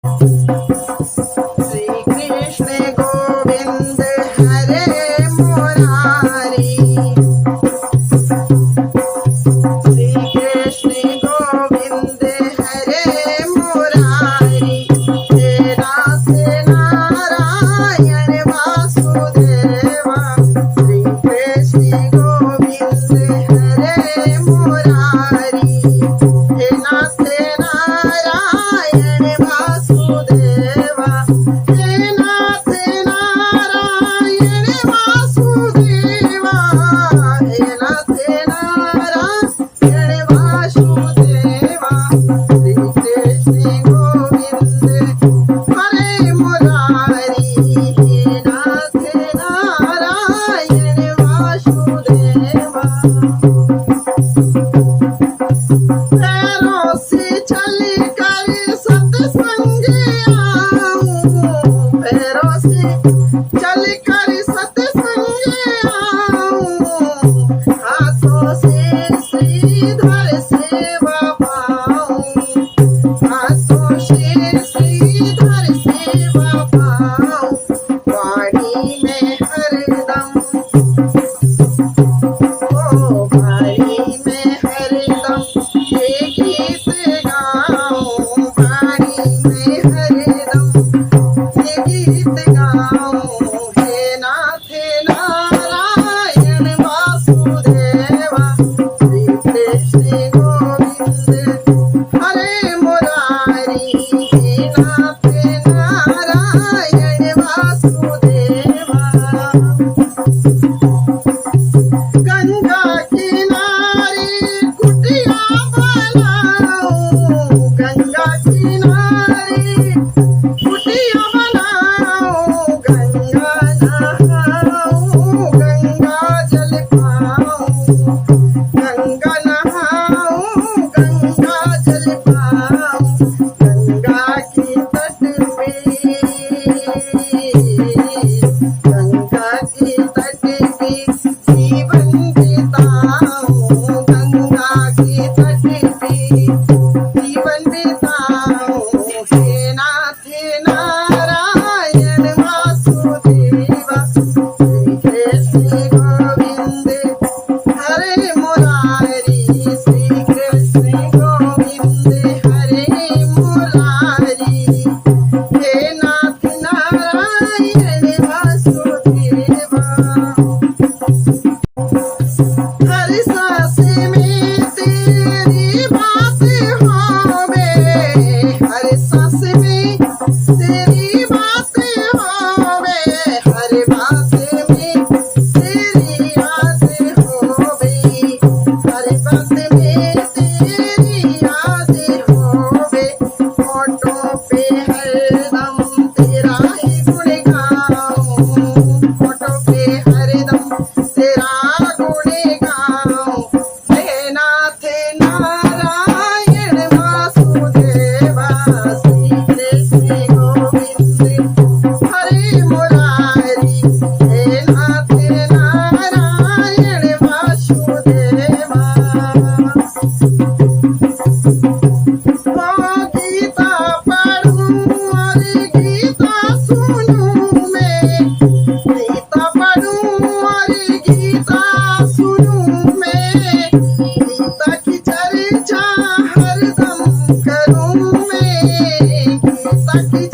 श्री कृष्ण गोविंद हरे मुरारी। श्री कृष्ण गोविंद हरे मुरारी। हे नाथ नारायण वासुदेवा। श्री कृष्ण गोविंद हरे मुरारी। हे नाथ नारायण वासुदेवा। हे नाथ नारायण वासुदेवा। हे नाथ नारायण वासुदेवा। श्री कृष्ण गोविंद हरे मुरारी। हे नाथ नारायण वासुदेवा। पैरों से चल कर सत्संग आऊं। पैरों से चल कर सत्संग आऊं। हाथों से श्रीधर सेवा पाऊं। हाथों से श्रीधर सेवा पाऊं। वाणी में हरदम वाणी में हरदम ये गीत गाऊं। वाणी में हरदम ये गीत गाऊं। हे नाथ नारायण वासुदेवा। श्री कृष्ण गोविंद हरे मुरारी। हे नाथ नारायण वासुदेवा। गंगा किनारे कुटिया बनाऊं। गंगा किनारे कुटिया बनाऊं। गंगा नहाऊं। गंगा जल पाऊं। गंगा नहाऊं। गंगा जल पाऊं। गंगा की तट पे गंगा की तट पे जीवन बिताऊं। गंगा की तट पे जीवन बिताऊं। हे नाथ नारायण वासुदेवा। श्री कृष्ण गोविंद हरे मुरारी। श्री कृष्ण गोविंद हरे मुरारी। हे नाथ नारायण वासुदेवा। हर सांस में तेरी बात होवे। हर सांस में तेरी बात होवे। हर बात में तेरी याद होवे। हर बात में तेरी याद होवे। होठों पे हरदम तेरा ही गुण गाऊं। होठों पे हरदम तेरा गुण गाऊं। हे नाथ नारायण वासुदेवा। श्री कृष्ण गोविंद हरे मुरारी। हे नाथ नारायण वासुदेवा। गीता पढ़ूं और गीता सुनूं मैं। गीता पढ़ूं और गीता सुनूं मैं। गीता की चर्चा हरदम करूं मैं। गीता की